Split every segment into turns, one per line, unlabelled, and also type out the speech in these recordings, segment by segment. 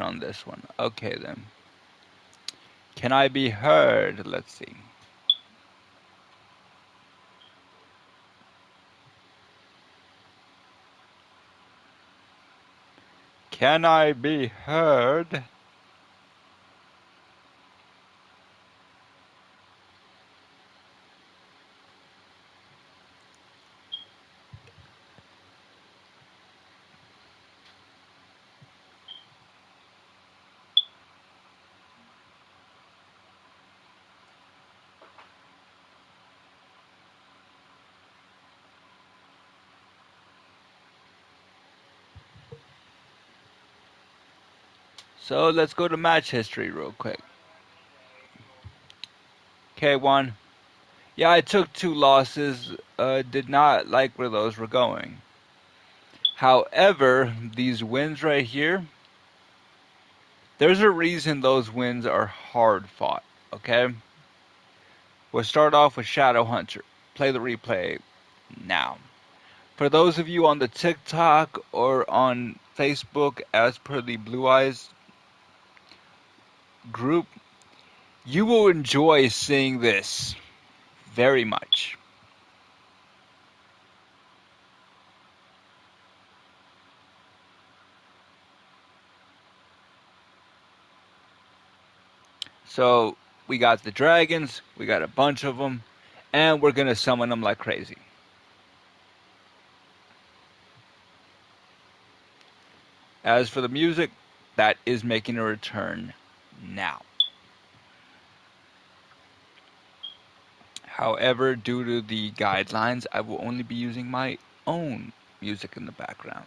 on this one. Okay then. Can I be heard? Let's see. Can I be heard? So let's go to match history real quick. K1. Yeah, I took 2 losses. Did not like where those were going. However, these wins right here, there's a reason those wins are hard fought. Okay? We'll start off with Shadow Hunter. Play the replay now. For those of you on the TikTok or on Facebook, as per the Blue Eyes group, you will enjoy seeing this very much. So we got the dragons, we got a bunch of them, and we're gonna summon them like crazy. As for the music, that is making a return now. However, due to the guidelines, I will only be using my own music in the background.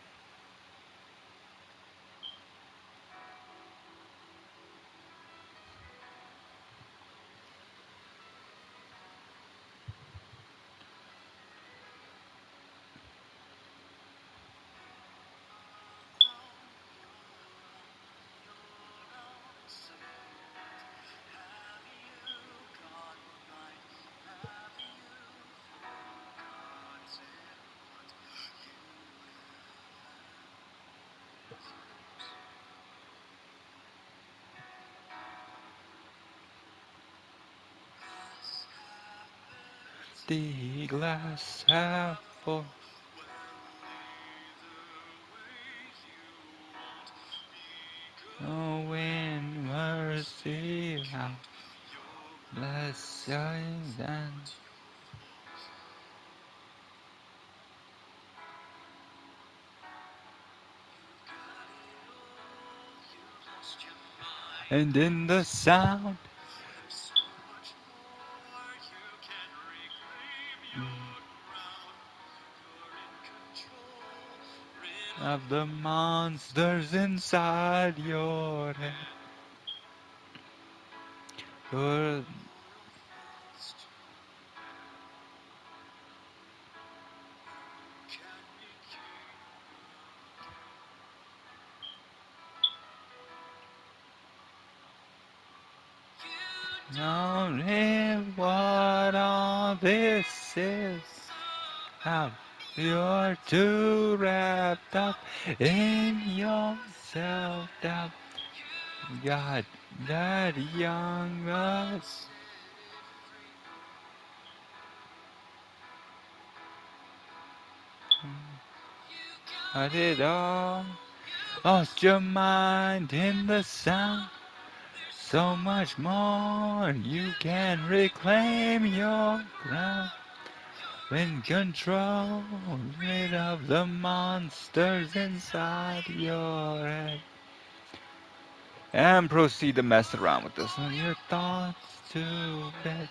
The glass half full. Oh, in mercy, how blessed and in the sound of the monsters inside your head. You're knowing what all this is. How you're too wrapped up in your self-doubt. God, that young us. Got it all. Lost your mind in the sound. So much more. You can reclaim your ground. When control, rid of the monsters inside your head. And proceed to mess around with this. And your thoughts to bed.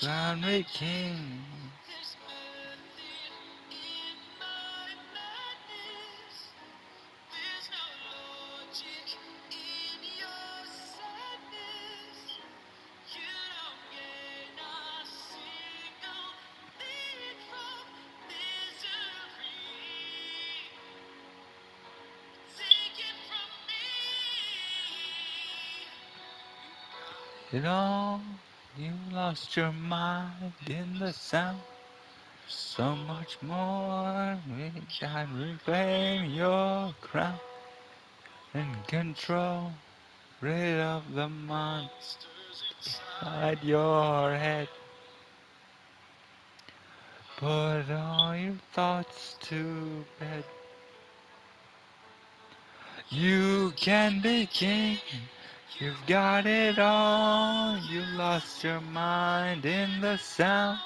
Grounded King. You know, you lost your mind in the sound. So much more we can reclaim your crown and control. Rid of the monsters inside your head. Put all your thoughts to bed. You can be king. You've got it all. You lost your mind in the sound.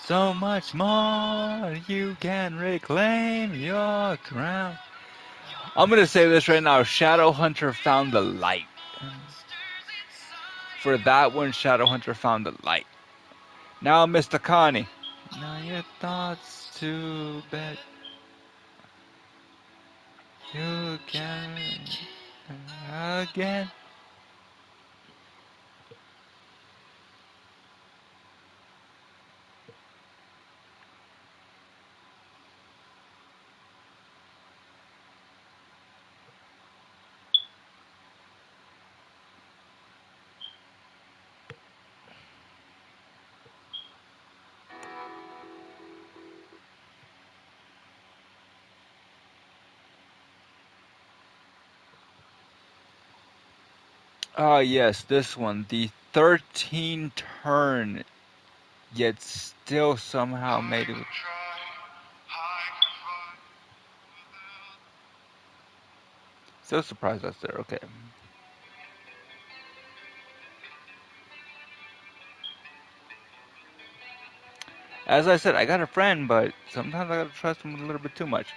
So much more. You can reclaim your crown. I'm gonna say this right now. Shadowhunter found the light. For that one, Shadowhunter found the light. Now, Mr. Connie. Now your thoughts to bed. You can again. Ah, yes, this one. The 13 turn, yet still somehow made it. So surprised that's there. Okay. As I said, I got a friend, but sometimes I gotta trust him a little bit too much.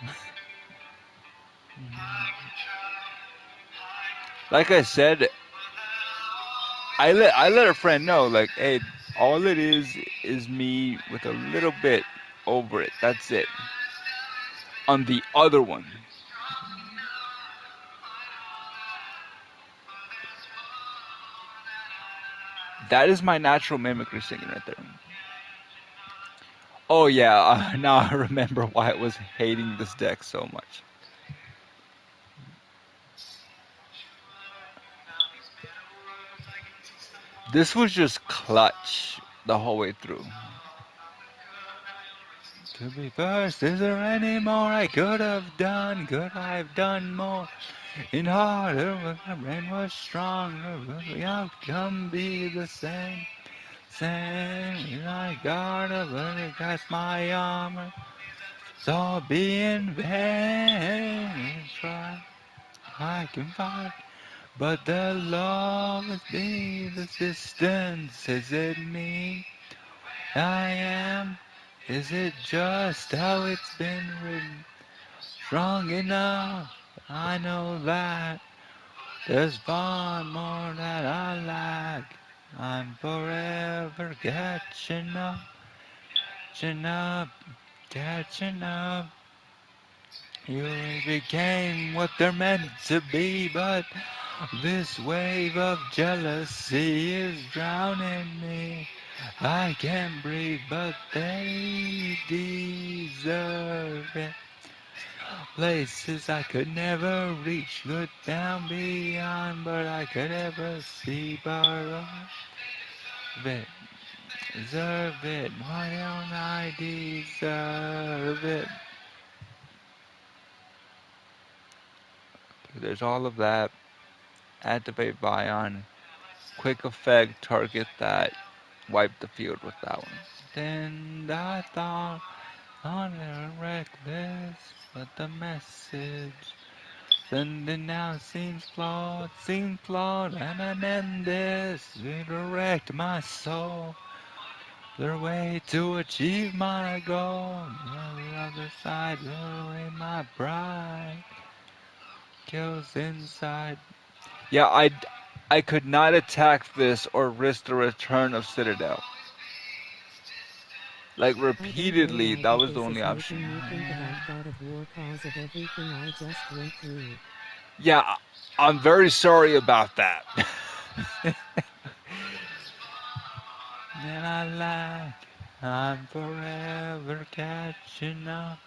Like I said, I let a friend know, like, hey, all it is me with a little bit over it. That's it. On the other one, that is my natural mimicry singing right there. Oh yeah, now I remember why I was hating this deck so much. This was just clutch the whole way through. To be first, is there any more I could have done? Could I have done more? In harder, but my brain was stronger. Will the outcome be the same? Same, I gotta really cast my armor. So be in vain. Try, I can fight. But the longest be the distance. Is it me I am? Is it just how it's been written? Strong enough, I know that. There's far more that I lack. I'm forever catching up, catching up. You became what they're meant to be, but this wave of jealousy is drowning me. I can't breathe, but they deserve it. Places I could never reach, look down beyond, but I could ever see. But it, deserve it. Why don't I deserve it? There's all of that. Activate Bion. Quick effect, target that. Wipe the field with that one. Then I thought on a reckless, but the message sending now seems flawed, and I end this redirect my soul. The way to achieve my goal, the other side, the way my pride kills inside. Yeah, I could not attack this or risk the return of Citadel. Like
I don't know
repeatedly,
why,
that
but
was the
this
only
is
option.
making me think about God of War cause of everything I just went through.
Yeah, I'm very sorry about that. And I like, I'm forever catching up,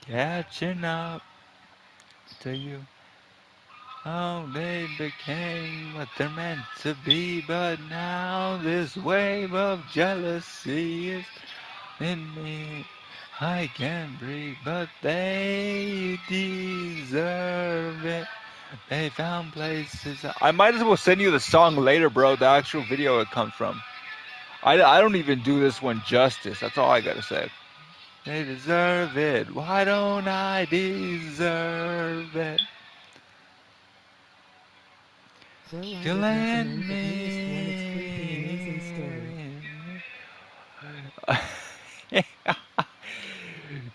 catching up to you. Oh, they became what they're meant to be, but now this wave of jealousy is in me. I can't breathe, but they deserve it. They found places. I might as well send you the song later, bro. The actual video it comes from. I don't even do this one justice. That's all I gotta say. They deserve it. Why don't I deserve it?
Bro, I
To
would
land
recommend the newest one. It's freaking amazing story.
me.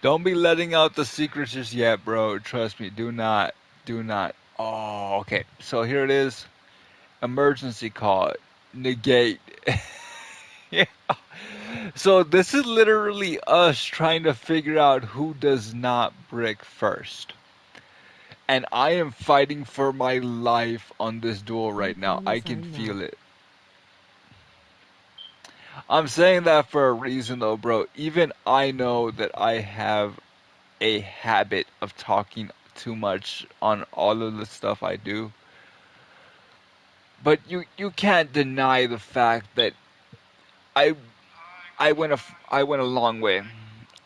Don't be letting out the secrets just yet, bro. Trust me. Do not. Do not. Oh, okay. So here it is. Emergency call. Negate. Yeah. So this is literally us trying to figure out who does not brick first. And I am fighting for my life on this duel
I
right now. I
promise
can
I'm not.
feel it. I'm saying that for a reason though, bro. Even I know that I have a habit of talking too much on all of the stuff I do. But you can't deny the fact that I I went a long way.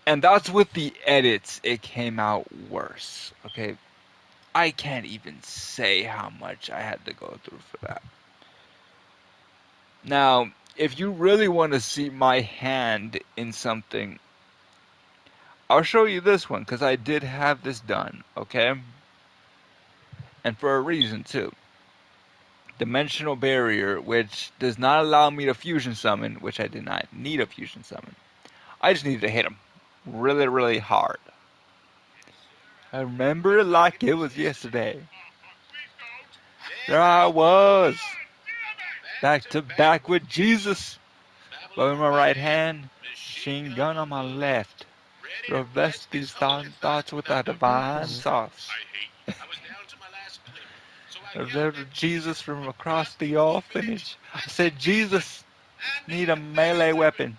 And that's with the edits it came out worse. Okay? I can't even say how much I had to go through for that. Now, if you really want to see my hand in something, I'll show you this one because I did have this done, okay? And for a reason too. Dimensional barrier, which does not allow me to fusion summon, which I did not need a fusion summon. I just needed to hit him really, really hard. I remember it like it was yesterday. There I was, back to back with Jesus. Bow in my right hand, machine gun on my left. Revest these thoughts with a
Good
divine
call.
sauce. Observed Jesus from across the orphanage. I said, Jesus, need a melee weapon.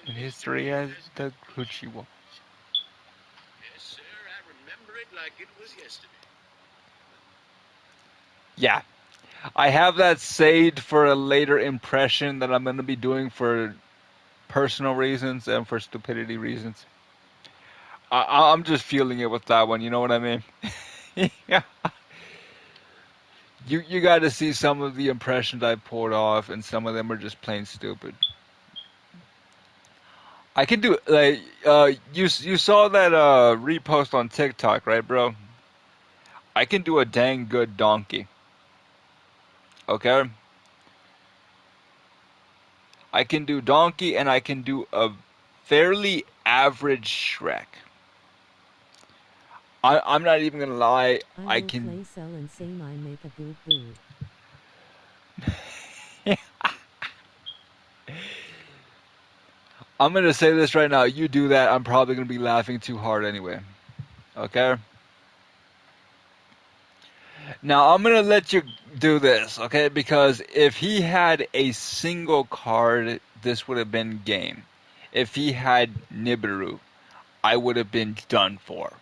In history as the Gucci War. Yeah, I have that saved for a later impression that I'm going to be doing for personal reasons and for stupidity reasons. I'm just feeling it with that one. You know what I mean? Yeah. You got to see some of the impressions I pulled off, and some of them are just plain stupid. I can do like you saw that repost on TikTok, right, bro? I can do a dang good donkey. Okay, I can do donkey, and I can do a fairly average Shrek. I'm not even gonna lie.
I
I
will
can.
play sell and say my make a good boo.
I'm gonna say this right now. You do that, I'm probably gonna be laughing too hard anyway. Okay. Now I'm gonna let you do this, okay? Because if he had a single card, this would have been game. If he had Nibiru, I would have been done for.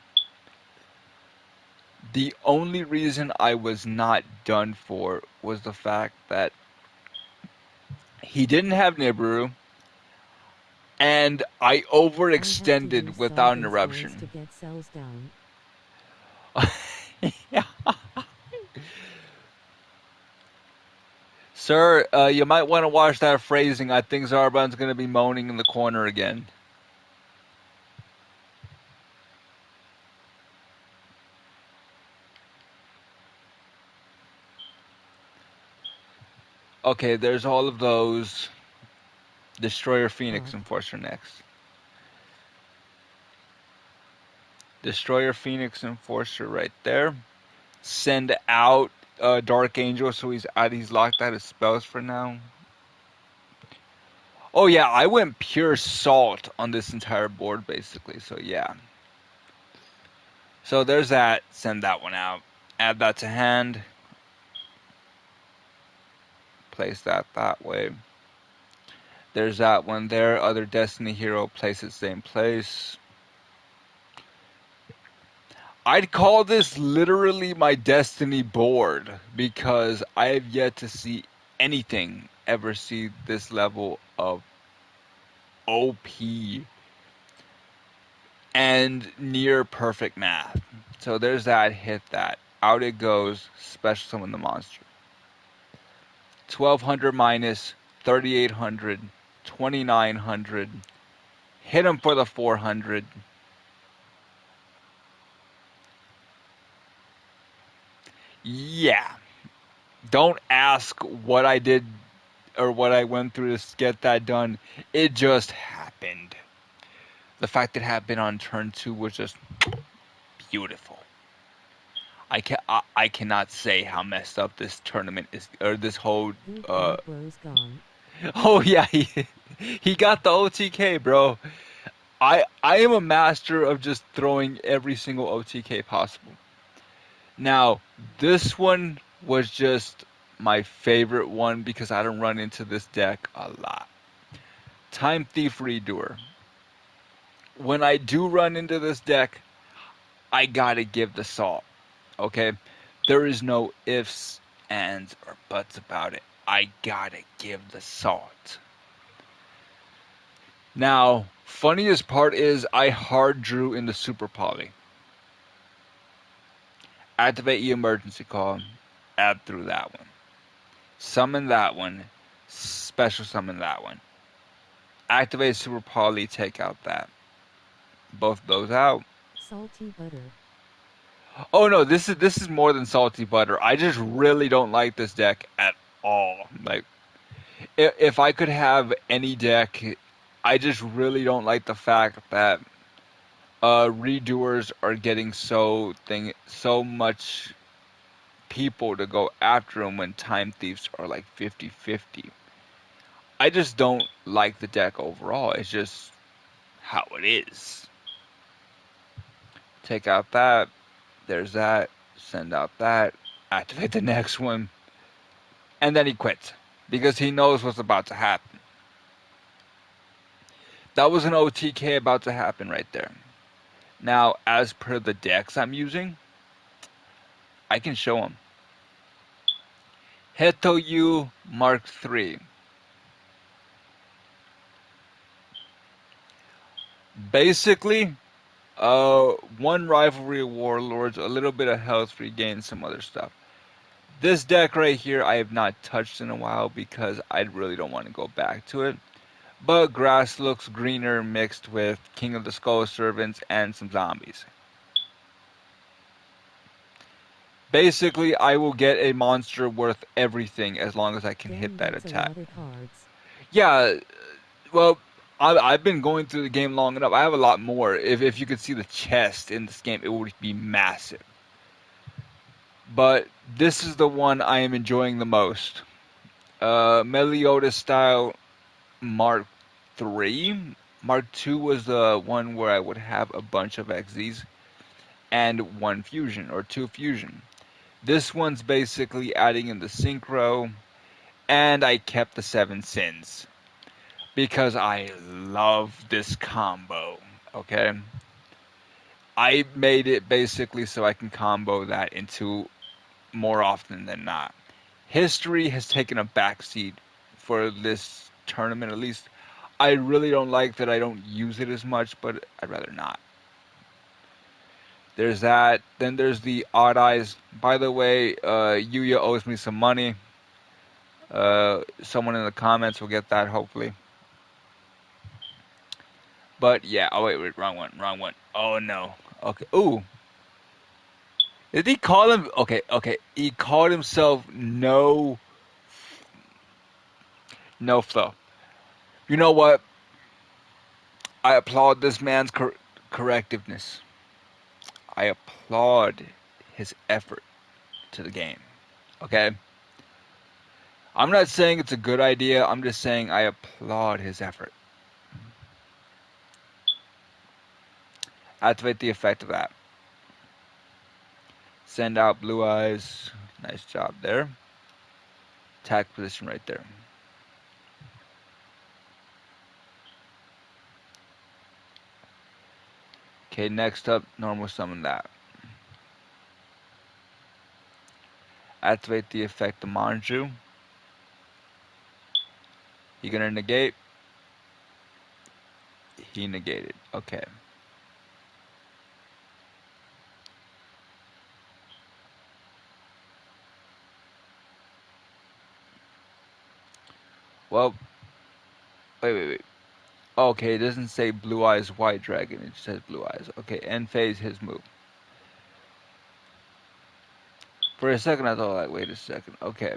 The only reason I was not done for was the fact that he didn't have Nibiru, and I
I have to use
overextended without
Sovereign's voice
interruption.
to get cells down.
Yeah. Sir, you might want to watch that phrasing. I think Zarbon's going to be moaning in the corner again. Okay, there's all of those. Destroyer Phoenix
Fuck.
Enforcer next. Destroyer Phoenix Enforcer right there. Send out Dark Angel so he's locked out of spells for now. Oh yeah, I went pure salt on this entire board basically. So yeah. So there's that. Send that one out. Add that to hand. place that way. There's that one there. Other Destiny hero, place it same place. I'd call this literally my Destiny board because I have yet to see anything ever see this level of OP and near perfect math. So there's that, hit that. Out it goes, special summon the monster. 1200 minus 3800, 2900. Hit him for the 400. Yeah. Don't ask what I did or what I went through to get that done. It just happened. The fact it happened on turn 2 was just beautiful. I cannot say how messed up this tournament is, or this whole
Ooh, my bro's gone.
oh yeah, he got the OTK, bro. I am a master of just throwing every single OTK possible. Now, this one was just my favorite one because I don't run into this deck a lot. Time Thief Redoer. When I do run into this deck, I gotta give the salt. Okay? There is no ifs, ands, or buts about it. I gotta give the salt. Now, funniest part is I hard drew in the Super Poly. Activate E emergency call. Add through that one. Summon that one. Special summon that one. Activate Super Poly, take out that. Both those out.
Salty butter.
Oh no, this is more than salty butter. I just really don't like this deck at all. Like if I could have any deck, I just really don't like the fact that redoers are getting so much people to go after them when time thieves are like 50-50. I just don't like the deck overall. It's just how it is. Take out that. There's that. Send out that. Activate the next one. And then he quits because he knows what's about to happen. That was an OTK about to happen right there. Now, as per the decks I'm using, I can show him. Heto U Mark III. Basically, one rivalry warlords, a little bit of health regain, some other stuff. This deck right here I have not touched in a while because I really don't want to go back to it. But grass looks greener mixed with King of the Skull Servants and some zombies. Basically, I will get a monster worth everything as long as I can hit
Damn,
that
that's a
attack.
lot of cards.
Yeah, well, I've been going through the game long enough. I have a lot more. If you could see the chest in this game, it would be massive. But this is the one I am enjoying the most. Meliodas style Mark III. Mark II was the one where I would have a bunch of XZs and one fusion or two fusion. This one's basically adding in the synchro, and I kept the seven sins because I love this combo. Okay, I made it basically so I can combo that into more often than not. History has taken a backseat for this tournament, at least. I really don't like that I don't use it as much, but I'd rather not. There's that. Then there's the Odd Eyes. By the way, Yuya owes me some money. Someone in the comments will get that, hopefully. But yeah, oh wait, wrong one, wrong one. Oh no. Okay. Ooh. Did he call him? Okay, okay. He called himself no flow. You know what? I applaud this man's correctiveness. I applaud his effort to the game. Okay? I'm not saying it's a good idea. I'm just saying I applaud his effort. Activate the effect of that. Send out blue eyes. Nice job there. Attack position right there. Okay, next up, normal summon that. Activate the effect of Manju. You gonna negate? He negated. Okay. Well, wait. Okay, it doesn't say blue eyes white dragon, it just says blue eyes. Okay, end phase, his move. For a second I thought like, wait a second. Okay.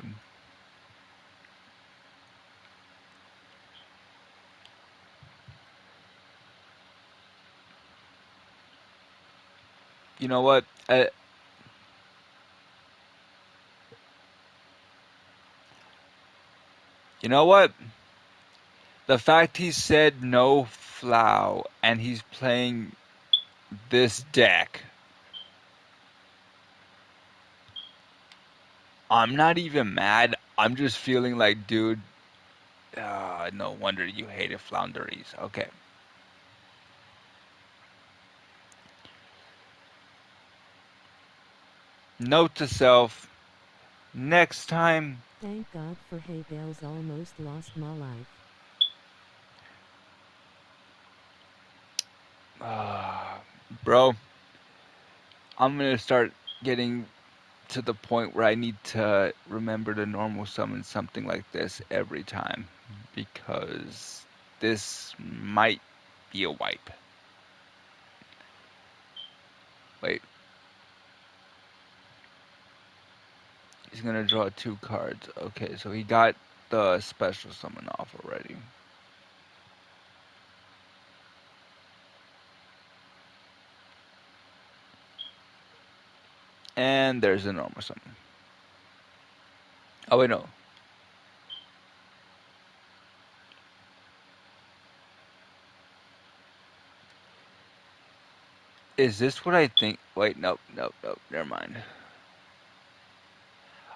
You know what? You know what? The fact he said no flow and he's playing this deck, I'm not even mad. I'm just feeling like, dude, no wonder you hated flounderies. Okay. Note to self, next time,
Thank God for hay bales, almost lost my life.
bro, I'm gonna start getting to the point where I need to remember to normal summon something like this every time because this might be a wipe. Wait, he's gonna draw 2 cards. Okay, so he got the special summon off already. And there's a normal summon. Oh wait, no. Is this what I think? Wait, nope. Never mind.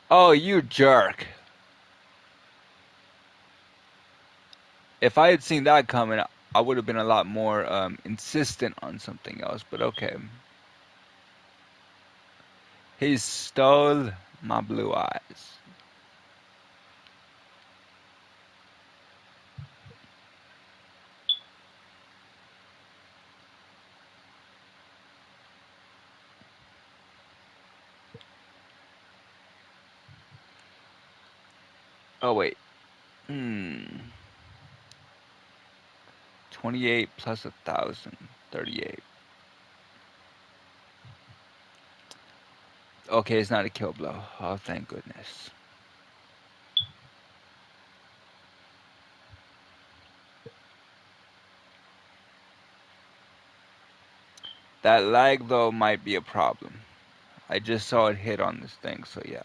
Oh, you jerk. If I had seen that coming, I would have been a lot more insistent on something else, but okay. He stole my blue eyes. Oh, wait. 28 plus 1,000. 38. Okay, it's not a kill blow. Oh, thank goodness. That lag, though, might be a problem. I just saw it hit on this thing, so yeah.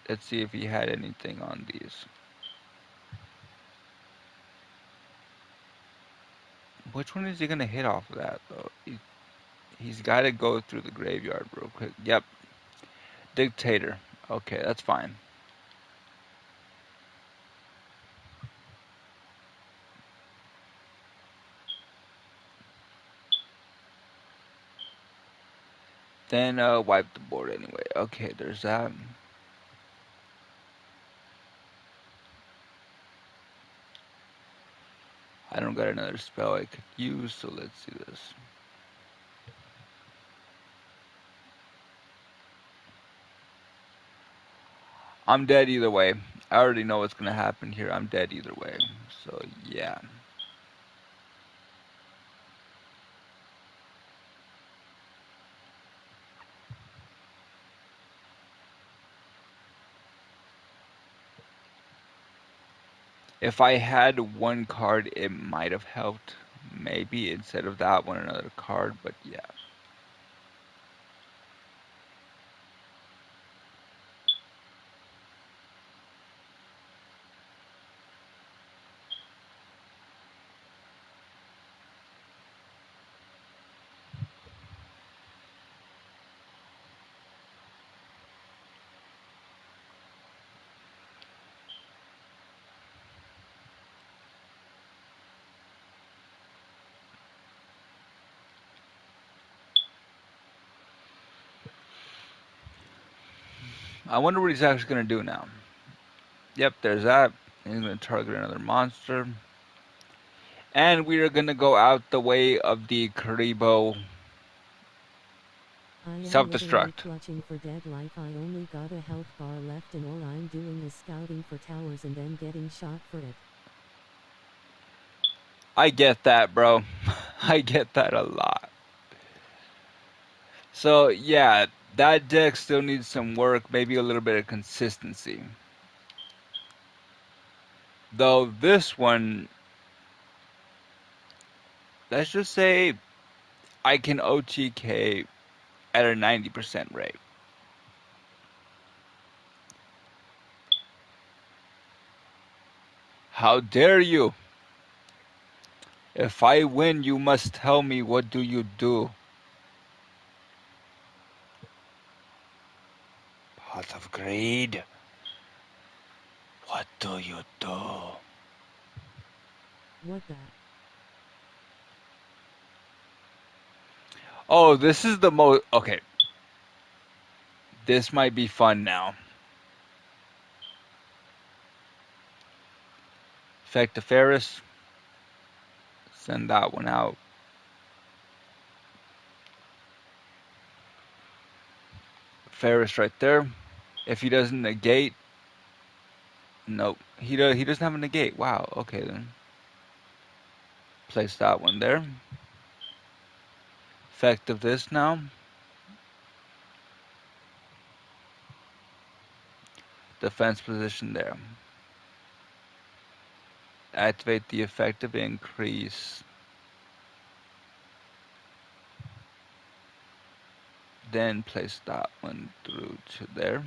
Let's see if he had anything on these. Which one is he gonna hit off of that, though? He's got to go through the graveyard real quick. Yep. Dictator. Okay, that's fine. Then wipe the board anyway. Okay, there's that. I don't got another spell I could use, so let's see this. I'm dead either way. I already know what's gonna happen here. I'm dead either way. So yeah. If I had one card, it might have helped. Maybe instead of that one, another card. But yeah. I wonder what he's actually going to do now. Yep, there's that. He's going to target another monster. And we are going to go out the way of the Karibo
I am literally
self-destruct.
clutching for dead life. I only got a health bar left and all I'm doing is scouting for towers and then getting shot for it.
I get that, bro. I get that a lot. So, yeah, that deck still needs some work, maybe a little bit of consistency. Though this one, let's just say I can OTK at a 90% rate. How dare you? If I win, you must tell me what do you do. Pot of greed. What do you do?
What the?
Oh, this is the most. Okay. This might be fun now. Effect to Ferris. Send that one out. Ferris right there. If he doesn't negate. Nope. He doesn't have a negate. Wow. Okay then. Place that one there. Effect of this now. Defense position there. Activate the effective increase. Then place that one through to there.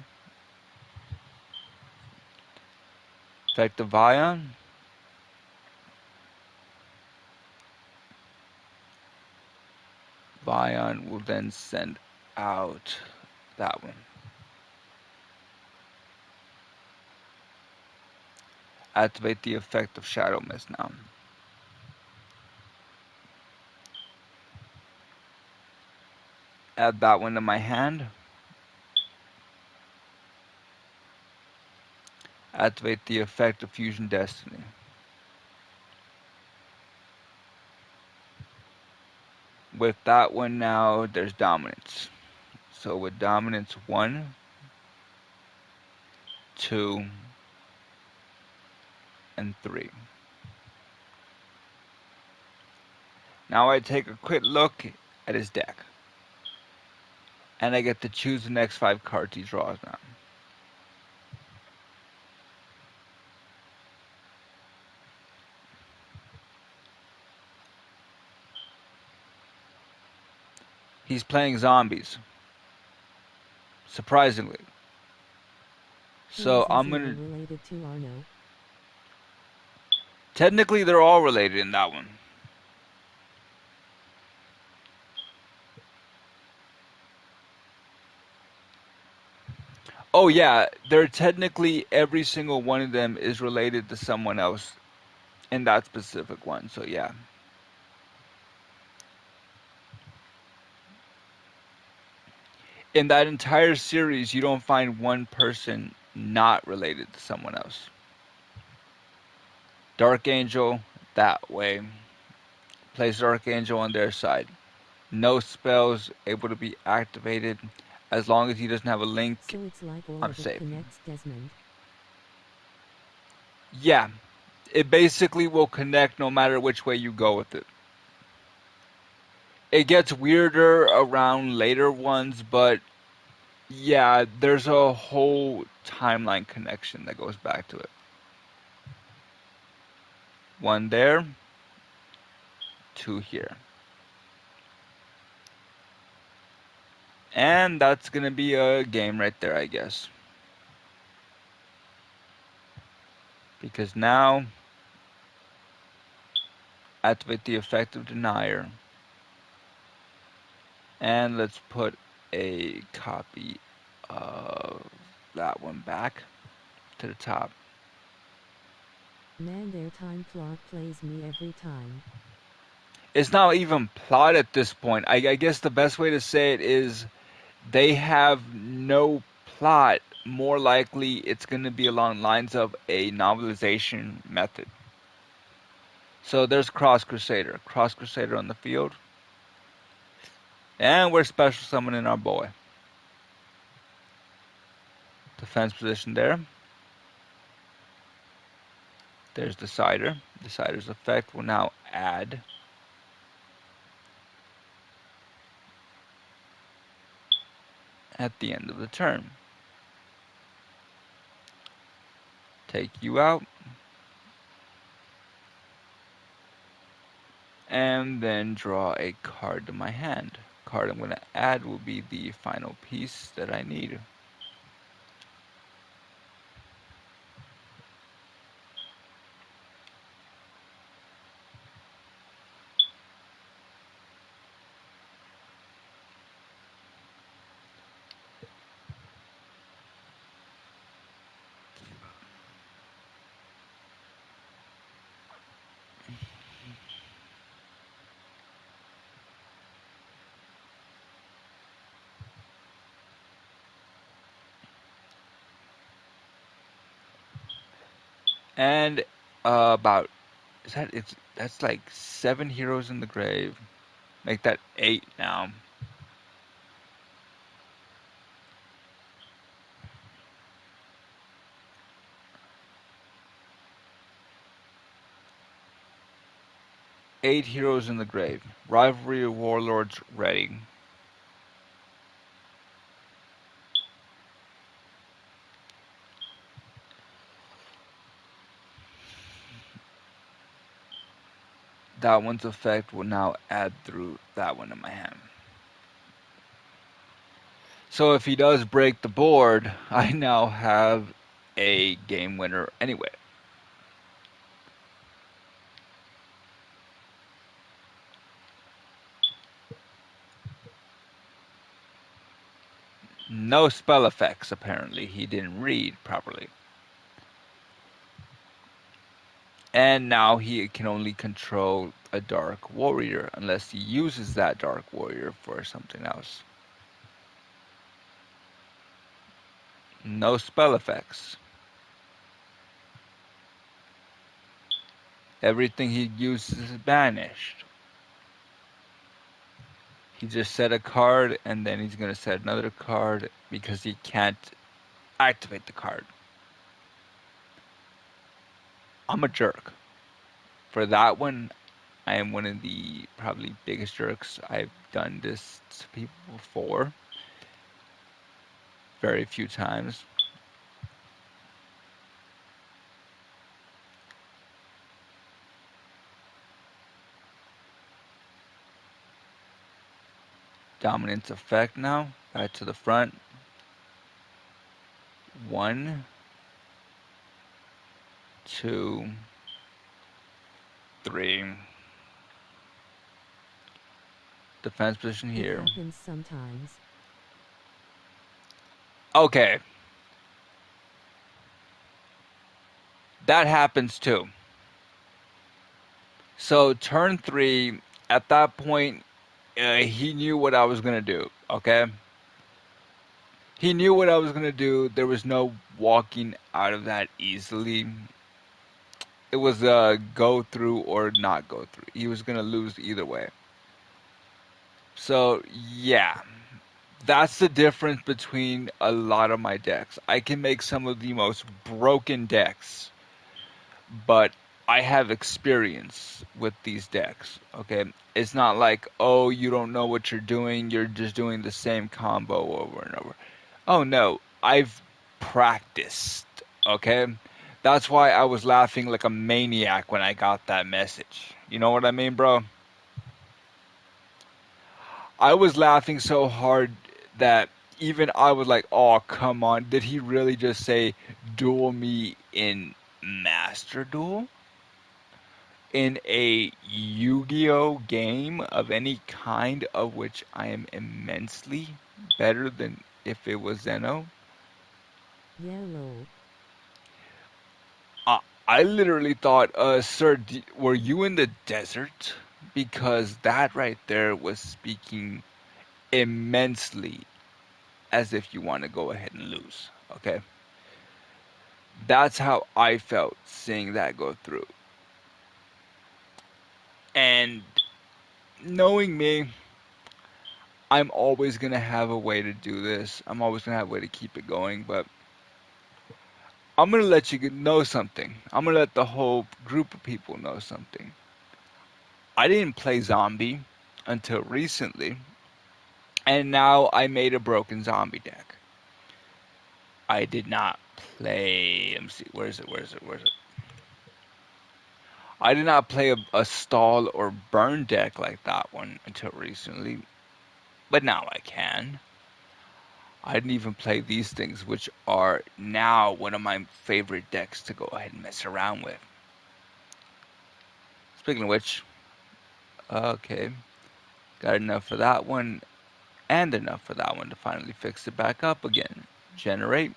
Effective Ion. Vion will then send out that one. Activate the effect of Shadow Mist now. Add that one to my hand. Activate the effect of Fusion Destiny. With that one now, there's Dominance. So with Dominance 1, 2, and 3. Now I take a quick look at his deck. And I get to choose the next 5 cards he draws now. He's playing zombies. Surprisingly.
Who
So
is
I'm
Ezreal
gonna.
related to Arno?
Technically, they're all related in that one. Oh yeah, they're technically every single one of them is related to someone else in that specific one. So yeah. In that entire series, you don't find one person not related to someone else. Dark Angel, that way. Place Dark Angel on their side. No spells able to be activated. As long as he doesn't have a link,
So it's like all
I'm
of it
safe.
connects Desmond.
Yeah, it basically will connect no matter which way you go with it. It gets weirder around later ones, but yeah, there's a whole timeline connection that goes back to it. One there, 2 here. And that's going to be a game right there, I guess. Because now, activate the effect of Denier. And let's put a copy of that one back to the top.
Man, their time plot plays me every time.
It's not even plot at this point. I guess the best way to say it is they have no plot more likely it's going to be along lines of a novelization method. So there's Cross Crusader on the field, and we're special summoning our boy. Defense position there. There's Decider. Decider's effect will now add at the end of the turn. Take you out, and then draw a card to my hand. Card I'm going to add will be the final piece that I need. And about is that it's that's like 7 heroes in the grave. Make that 8 now. Eight heroes in the grave. Rivalry of Warlords ready. That one's effect will now add through that one in my hand. So if he does break the board, I now have a game winner anyway. No spell effects, apparently. He didn't read properly. And now he can only control a Dark Warrior unless he uses that Dark Warrior for something else. No spell effects. Everything he uses is banished. He just set a card and then he's going to set another card because he can't activate the card. I'm a jerk. For that one, I am one of the probably biggest jerks. I've done this to people before. Very few times. Dominance effect now. Back to the front. 1, 2, 3. Defense position here.
It happens sometimes.
Okay. That happens too. So turn 3, at that point, he knew what I was going to do, okay? He knew what I was going to do. There was no walking out of that easily. It was a go through or not go through. He was going to lose either way. So, yeah. That's the difference between a lot of my decks. I can make some of the most broken decks, but I have experience with these decks, okay? It's not like, oh, you don't know what you're doing, you're just doing the same combo over and over. Oh, no, I've practiced, okay? That's why I was laughing like a maniac when I got that message. You know what I mean, bro? I was laughing so hard that even I was like, oh, come on. Did he really just say duel me in Master Duel? In a Yu-Gi-Oh game of any kind of which I am immensely better than if it was Zeno?
Yellow.
I literally thought, sir, were you in the desert? Because that right there was speaking immensely as if you want to go ahead and lose. Okay, that's how I felt seeing that go through. And knowing me, I'm always gonna have a way to do this. I'm always gonna have a way to keep it going. But I'm gonna let you know something. I'm gonna let the whole group of people know something. I didn't play zombie until recently, and now I made a broken zombie deck. I did not play. Let me see. Where is it? Where is it? Where is it? I did not play a stall or burn deck like that one until recently, but now I can. I didn't even play these things, which are now one of my favorite decks to go ahead and mess around with. Speaking of which, okay, got enough for that one and enough for that one to finally fix it back up again. Generate.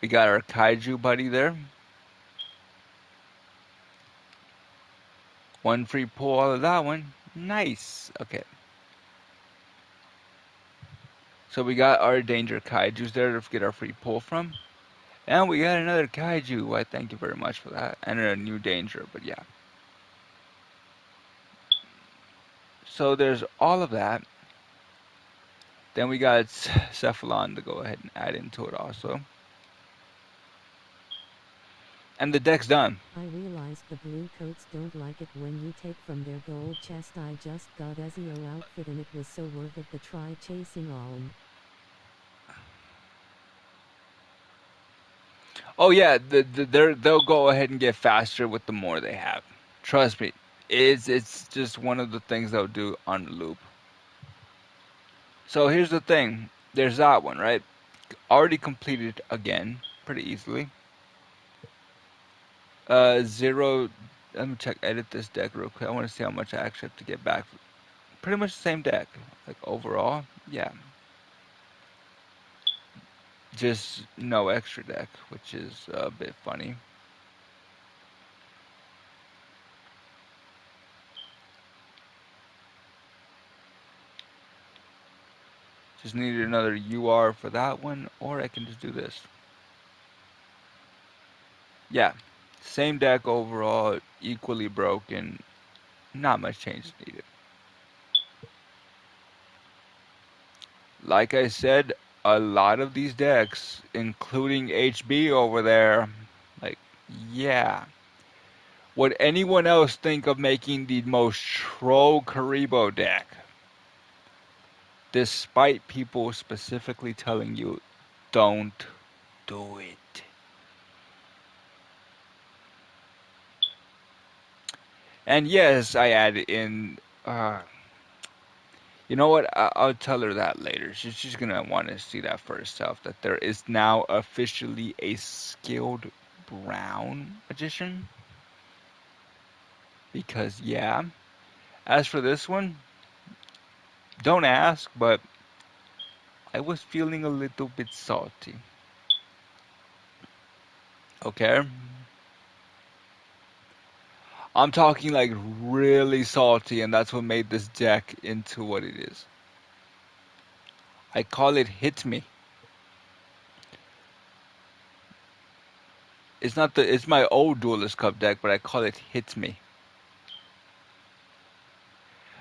We got our kaiju buddy there. One free pull out of that one. Nice. Okay. So we got our danger kaijus there to get our free pull from. And we got another kaiju. Why, thank you very much for that. And a new danger, but yeah. So there's all of that. Then we got Cephalon to go ahead and add into it also. And the deck's done.
I realized the blue coats don't like it when you take from their gold chest. I just got Ezio outfit and it was so worth it to try chasing on.
Oh yeah, they'll go ahead and get faster with the more they have. Trust me, it's just one of the things they'll do on the loop. So here's the thing. There's that one, right? Already completed again, pretty easily. Zero. Let me check. Edit this deck real quick. I want to see how much I actually have to get back. Pretty much the same deck, like overall. Yeah, just no extra deck, which is a bit funny. Just needed another UR for that one, or I can just do this. Yeah, same deck overall, equally broken. Not much change needed. Like I said, a lot of these decks, including HB over there, like, yeah. Would anyone else think of making the most troll Karibo deck? Despite people specifically telling you, don't do it. And yes, I added in. You know what? I'll tell her that later. She's gonna want to see that for herself. That there is now officially a skilled brown magician. Because yeah. As for this one, don't ask, but I was feeling a little bit salty. Okay, I'm talking like really salty, and that's what made this deck into what it is. I call it Hit Me. It's not the it's my old Duelist Cup deck, but I call it Hit Me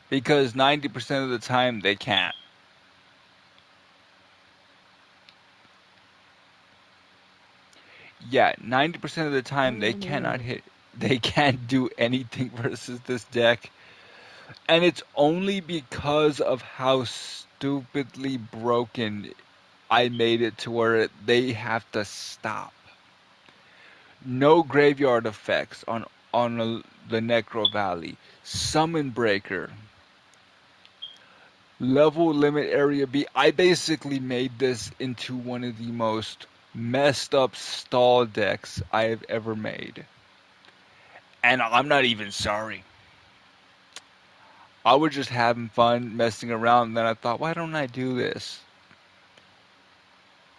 because 90% of the time they can't. Yeah, 90% of the time they cannot
LMAO.
hit. They can't do anything versus this deck, and it's only because of how stupidly broken I made it to where they have to stop. No graveyard effects the Necro Valley. Summon Breaker. Level limit area B. I basically made this into one of the most messed up stall decks I have ever made. And I'm not even sorry. I was just having fun messing around, and then I thought, why don't I do this?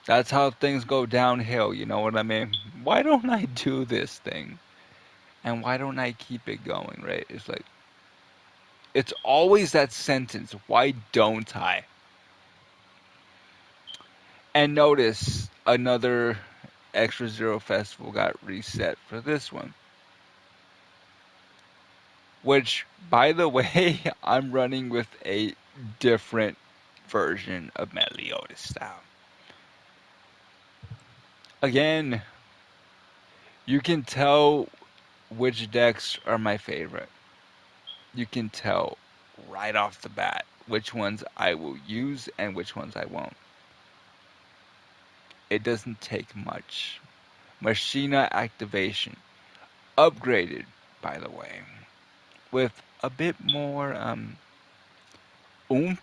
That's how things go downhill, you know what I mean? Why don't I do this thing? And why don't I keep it going, right? It's like, it's always that sentence, why don't I? And notice another Extra Zero Festival got reset for this one. Which, by the way, I'm running with a different version of Meliodas style. Again, you can tell which decks are my favorite. You can tell right off the bat which ones I will use and which ones I won't. It doesn't take much. Machina activation. Upgraded, by the way, with a bit more oomph,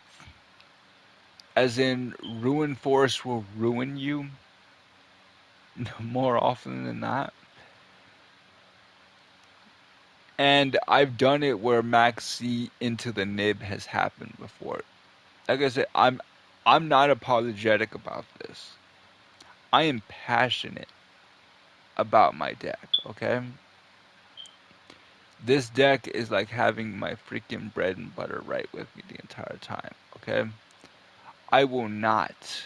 as in Ruin Force will ruin you more often than not. And I've done it where Max C into the nib has happened before. Like I said, I'm not apologetic about this. I am passionate about my deck, okay? This deck is like having my freaking bread and butter right with me the entire time, okay? I will not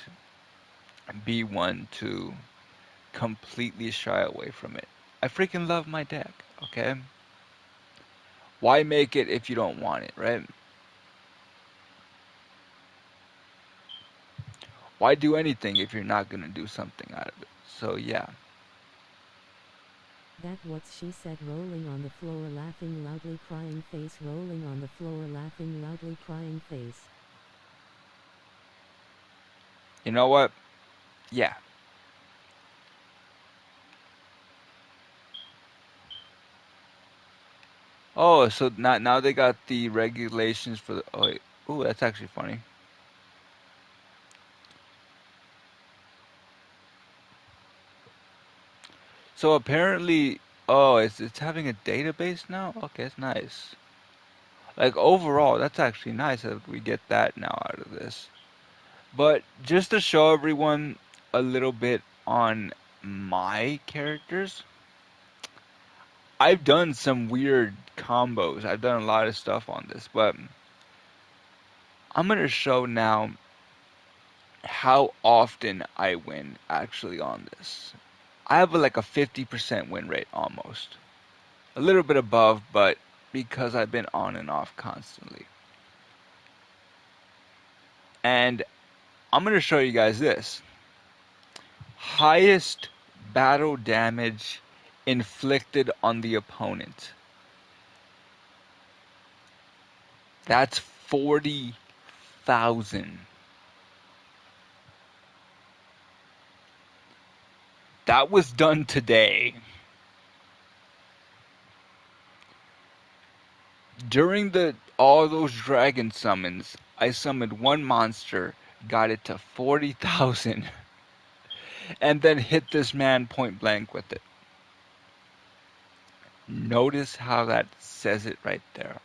be one to completely shy away from it. I freaking love my deck, okay? Why make it if you don't want it, right? Why do anything if you're not gonna do something out of it? So yeah.
That what she said, rolling on the floor laughing loudly crying face, rolling on the floor laughing loudly crying face.
You know what? Yeah. Oh, so now they got the regulations for the. Oh, wait. Ooh, that's actually funny. So apparently, oh, it's having a database now. Okay, it's nice. Like overall, that's actually nice that we get that now out of this. But just to show everyone a little bit on my characters, I've done some weird combos. I've done a lot of stuff on this, but I'm gonna show now how often I win actually on this. I have like a 50% win rate almost. A little bit above, but because I've been on and off constantly. And I'm going to show you guys this. Highest battle damage inflicted on the opponent. That's 40,000. That was done today. During the all those dragon summons, I summoned one monster, got it to 40,000, and then hit this man point blank with it. Notice how that says it right there.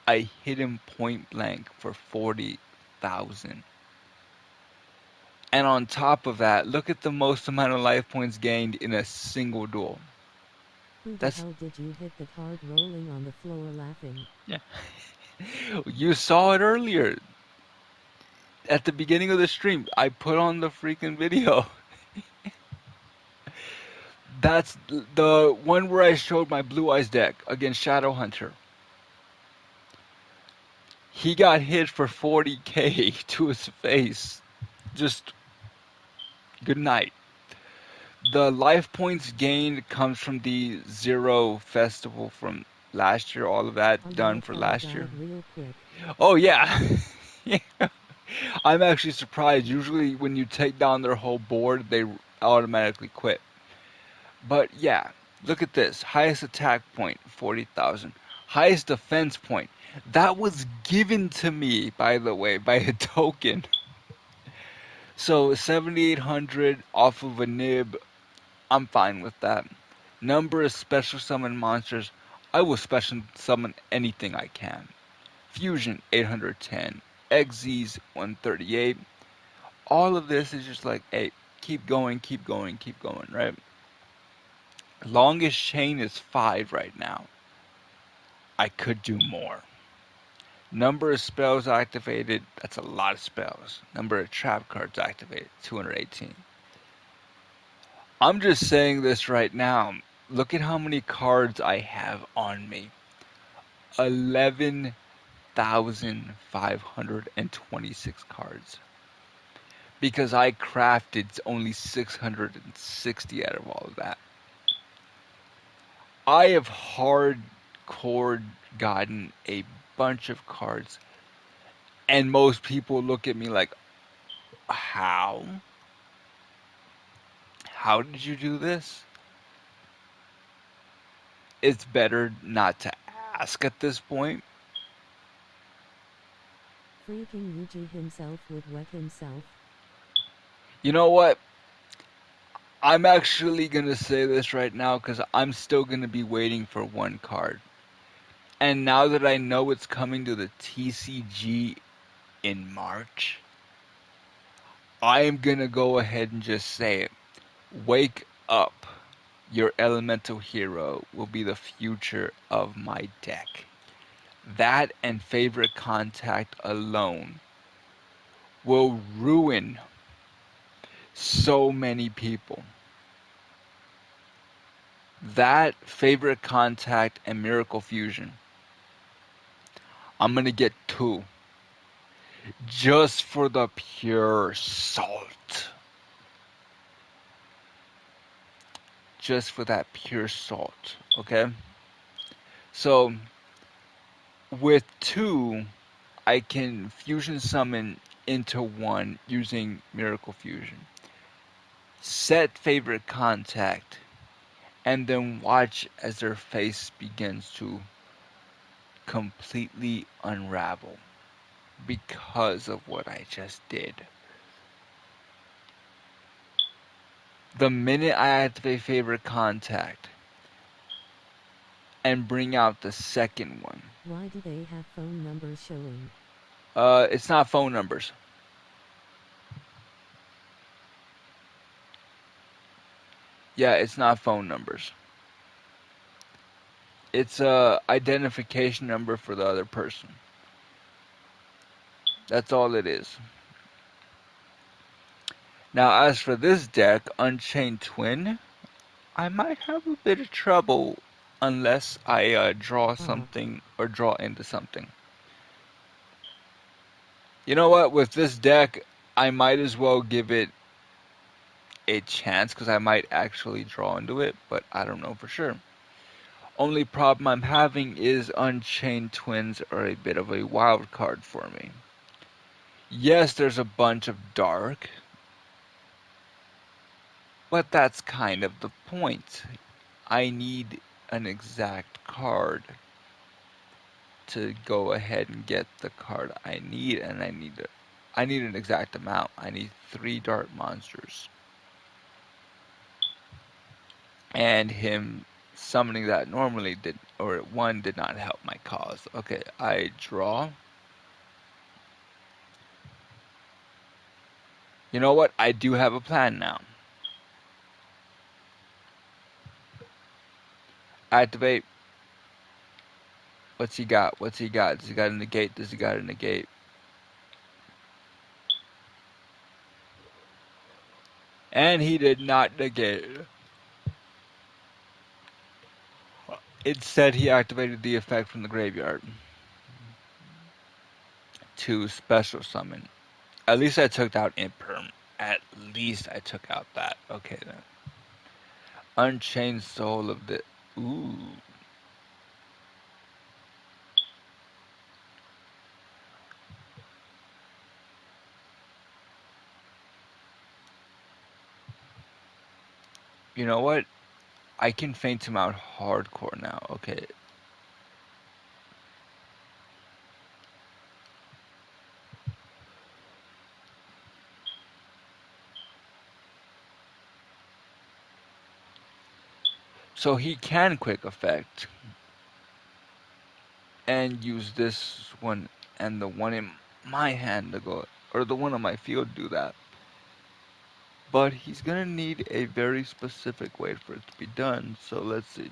I hit him point blank for 40,000. And on top of that, look at the most amount of life points gained in a single duel.
Who the
That's
hell did you hit the card rolling on the floor laughing?
yeah. You saw it earlier at the beginning of the stream. I put on the freaking video. That's the one where I showed my Blue Eyes deck against Shadow Hunter. He got hit for 40k to his face. Just good night. The life points gained comes from the Zero Festival from last year, all of that
Oh,
done
my
for
card
last year.
died real quick.
Oh, yeah. I'm actually surprised. Usually, when you take down their whole board, they automatically quit. But yeah, look at this. Highest attack point, 40,000. Highest defense point. That was given to me, by the way, by a token. So 7,800 off of a nib, I'm fine with that. Number of special summon monsters, I will special summon anything I can. Fusion 810, Exes 138. All of this is just like, hey, keep going, keep going, keep going, right? Longest chain is 5 right now. I could do more. Number of spells activated, that's a lot of spells. Number of trap cards activated, 218. I'm just saying this right now. Look at how many cards I have on me. 11,526 cards. Because I crafted only 660 out of all of that. I have hardcore gotten a bunch of cards, and most people look at me like, how? How did you do this? It's better not to ask at this point.
Freaking Yuji himself would wet himself.
You know what? I'm actually gonna say this right now because I'm still gonna be waiting for one card. And now that I know it's coming to the TCG in March, I am gonna go ahead and just say it. Wake up. Your elemental hero will be the future of my deck. That and favorite contact alone will ruin so many people. That favorite contact and miracle fusion. I'm gonna get two. Just for the pure salt. Just for that pure salt. Okay? So with two, I can fusion summon into one using miracle fusion. Set favorite contact and then watch as their face begins to completely unravel because of what I just did. The minute I activate favorite contact and bring out the second one,
Why do they have phone numbers showing?
it's not phone numbers. Yeah, it's not phone numbers. It's a identification number for the other person. That's all it is. Now, as for this deck, Unchained Twin, I might have a bit of trouble unless I draw
Ah,
something or draw into something. You know what? With this deck, I might as well give it a chance because I might actually draw into it, but I don't know for sure. Only problem I'm having is Unchained Twins are a bit of a wild card for me. Yes, there's a bunch of dark, but that's kind of the point. I need an exact card to go ahead and get the card I need, and I need an exact amount. I need 3 dark monsters. And him summoning that normally did, or one did not help my cause. Okay, I draw. You know what? I do have a plan now. Activate. What's he got? What's he got? Does he got a negate? Does he got a negate? And he did not negate. Instead, he activated the effect from the graveyard to special summon. At least I took out Imperm. At least I took out that. Okay then. Unchained Soul of the. Ooh. You know what? I can faint him out hardcore now. Okay. So he can quick effect and use this one and the one in my hand to go, or the one on my field do that. But he's gonna need a very specific way for it to be done. So let's see.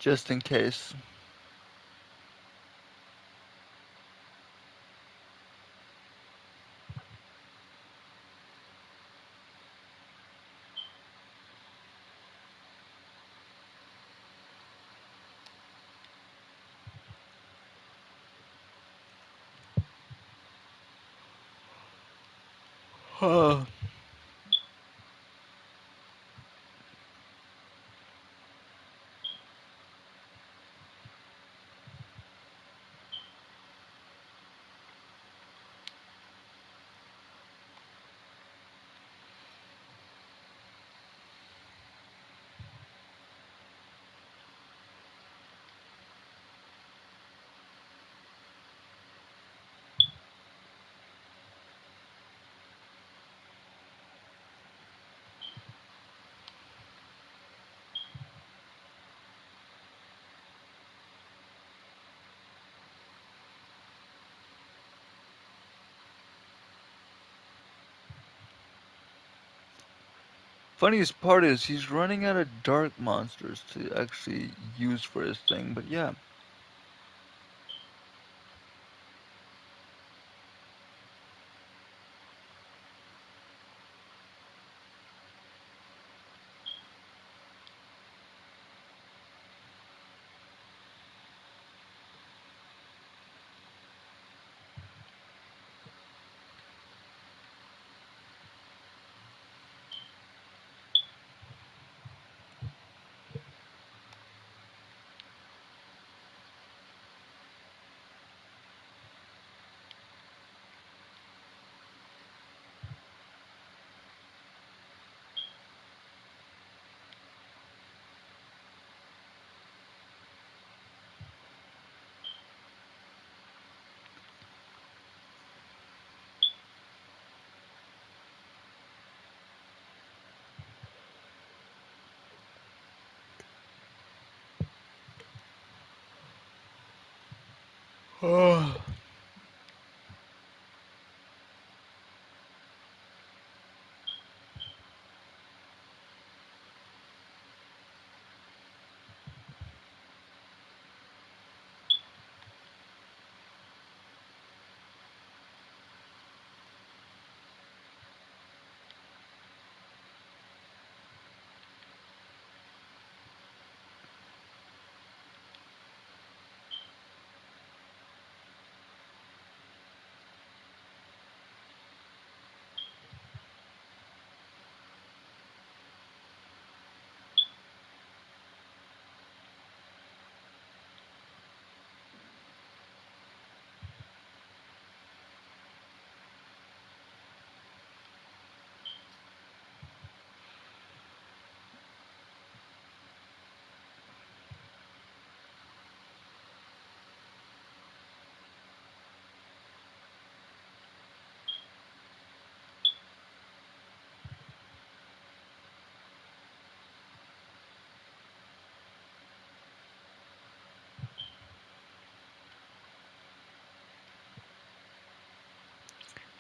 just in case. Funniest part is he's running out of dark monsters to actually use for his thing, but yeah.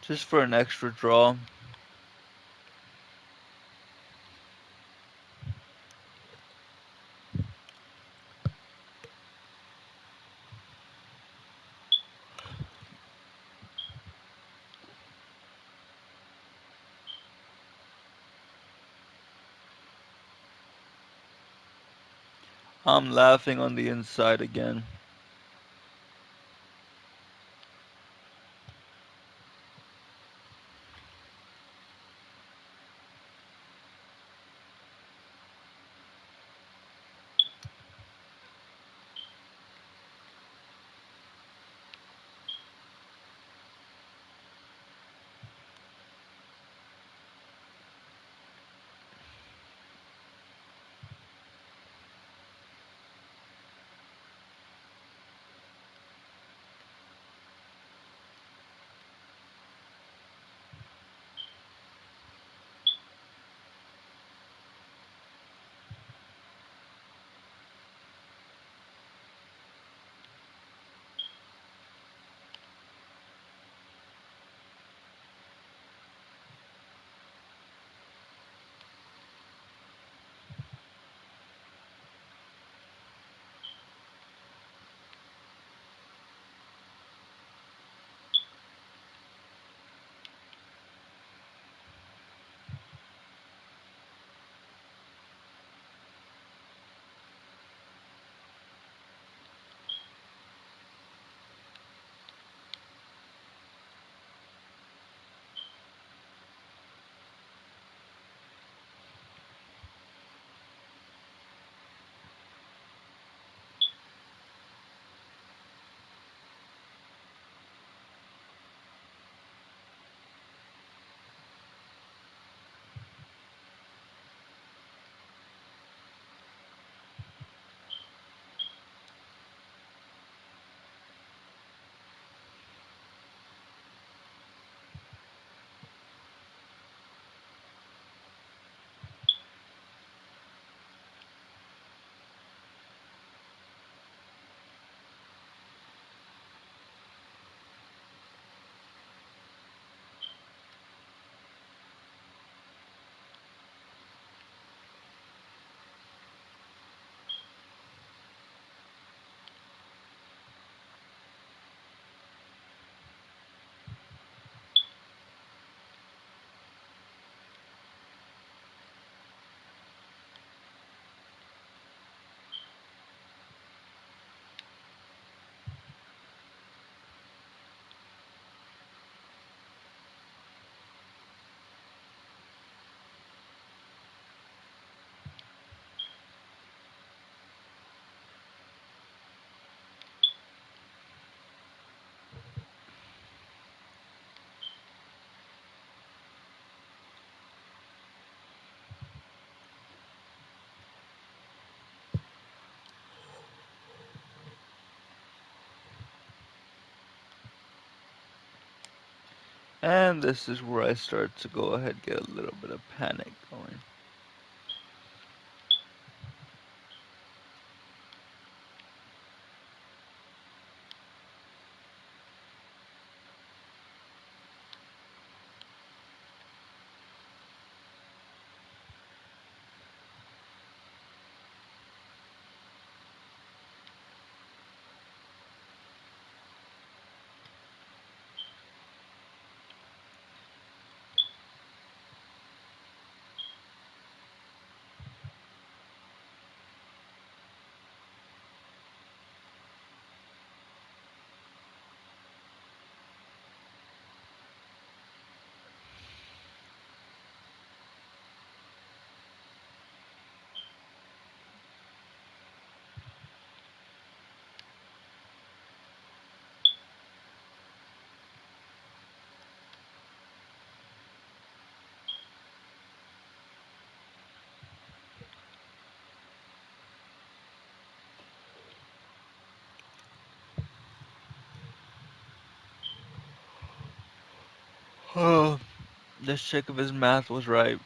Just for an extra draw. I'm laughing on the inside again. And this is where I start to go ahead and get a little bit of panic going. Oh, let's check if his math was right.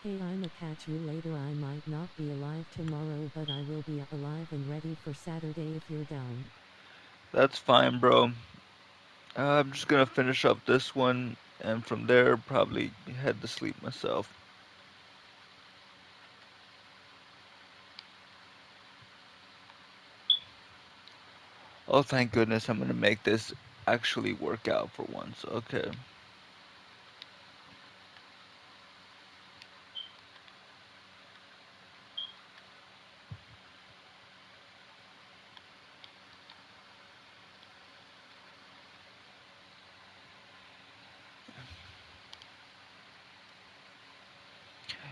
Hey, I'ma catch you later. I might not be alive tomorrow, but I will be alive and ready for Saturday if you're down.
That's fine, bro. I'm just gonna finish up this one, and from there, probably head to sleep myself. Oh, thank goodness I'm gonna make this actually work out for once. Okay.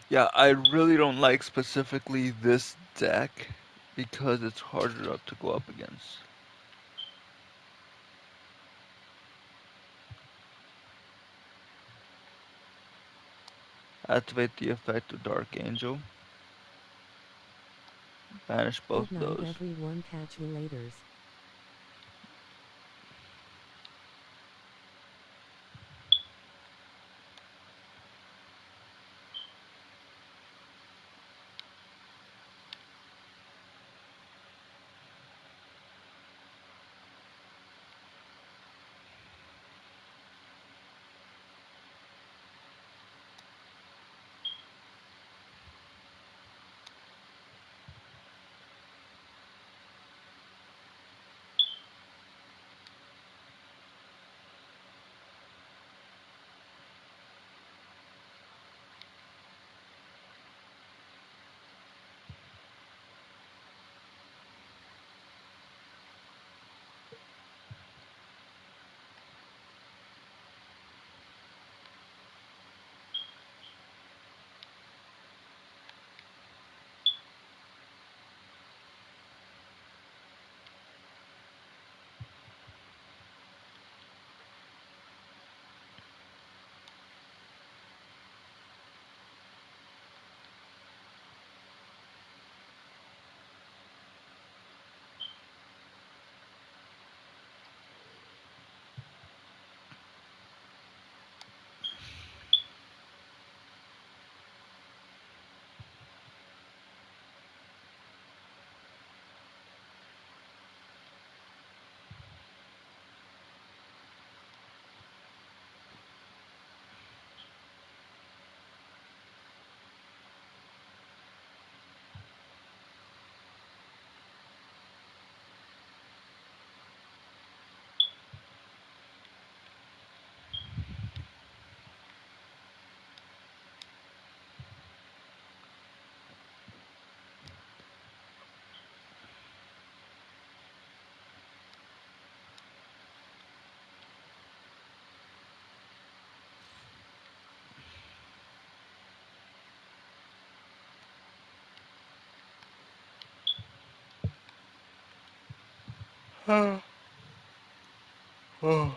Yeah, I really don't like specifically this deck because it's harder to go up against. Activate the effect of Dark Angel. Banish both
Good
of
night,
those.
everyone. Catch you laters.
Oh.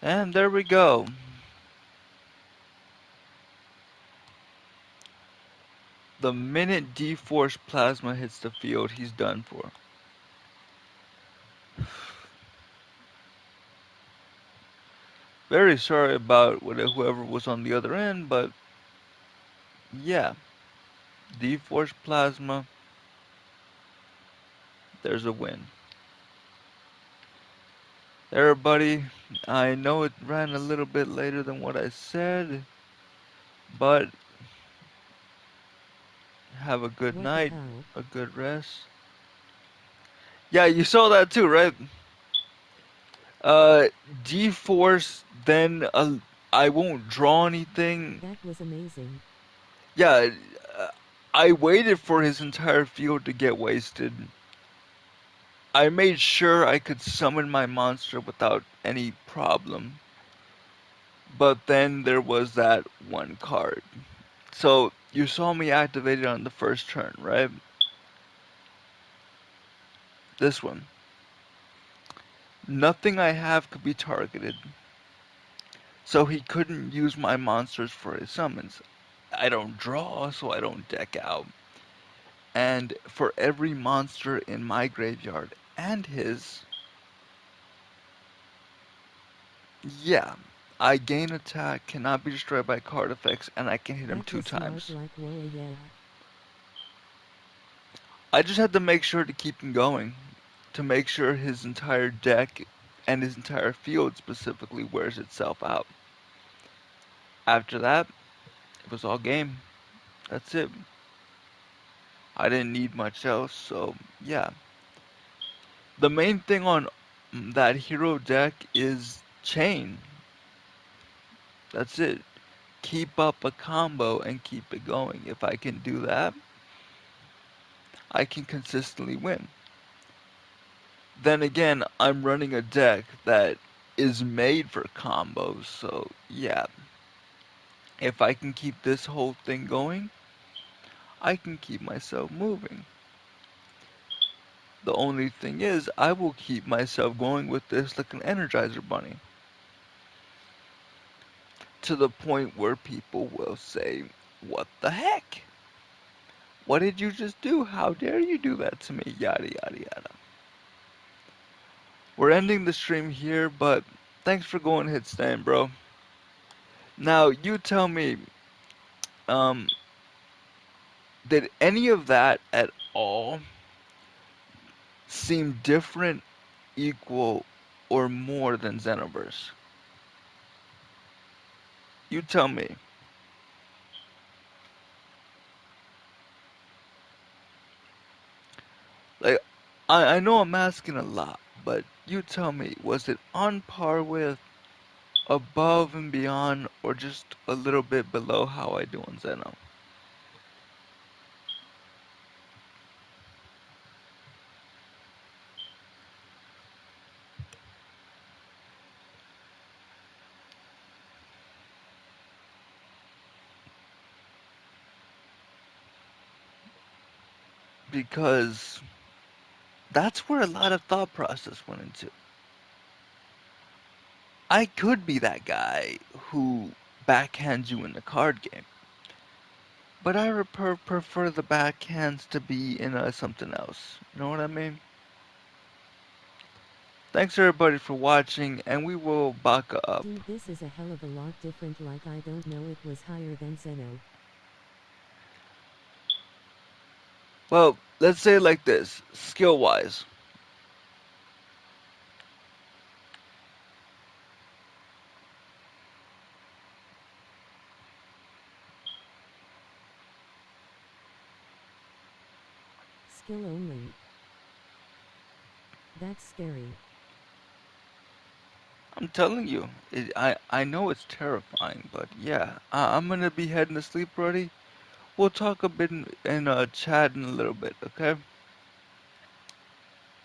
And there we go. The minute D-Force Plasma hits the field, he's done for. Very sorry about whoever was on the other end, but yeah, D-Force Plasma, there's a win. Everybody, I know it ran a little bit later than what I said, but have a good
What the
night,
hell?
a good rest. Yeah, you saw that too, right? Uh, D-Force, then I won't draw anything.
That was amazing.
Yeah, uh, I waited for his entire field to get wasted. I made sure I could summon my monster without any problem. But then there was that one card. So you saw me activate it on the first turn, right? This one. Nothing I have could be targeted. So he couldn't use my monsters for his summons. I don't draw, so I don't deck out. And for every monster in my graveyard and his, yeah, I gain attack, cannot be destroyed by card effects, and I can hit him
That
two
was smart
times.
like whoa yeah.
I just had to make sure to keep him going, to make sure his entire deck and his entire field specifically wears itself out. After that, it was all game. That's it. I didn't need much else, so yeah. The main thing on that hero deck is chain. That's it. Keep up a combo and keep it going. If I can do that, I can consistently win. Then again, I'm running a deck that is made for combos, so yeah. If I can keep this whole thing going, I can keep myself moving. The only thing is, I will keep myself going with this like an Energizer Bunny. To the point where people will say, "What the heck? What did you just do? How dare you do that to me?" Yada yada yada. We're ending the stream here, but thanks for going hit stand, bro. Now you tell me, um, did any of that at all seem different, equal, or more than Xenoverse? You tell me. Like, I know I'm asking a lot, but you tell me, was it on par with, above and beyond, or just a little bit below how I do on Zeno? Because that's where a lot of thought process went into. I could be that guy who backhands you in the card game, but I prefer the backhands to be in something else. You know what I mean? Thanks everybody for watching, and we will back up.
Dude, this is a hell of a lot different, like I don't know it was higher than Zeno.
Well, let's say it like this, skill wise.
Skill only. That's scary.
I'm telling you, I know it's terrifying, but yeah, I'm gonna be heading to sleep already. We'll talk a bit in chat in a little bit, okay?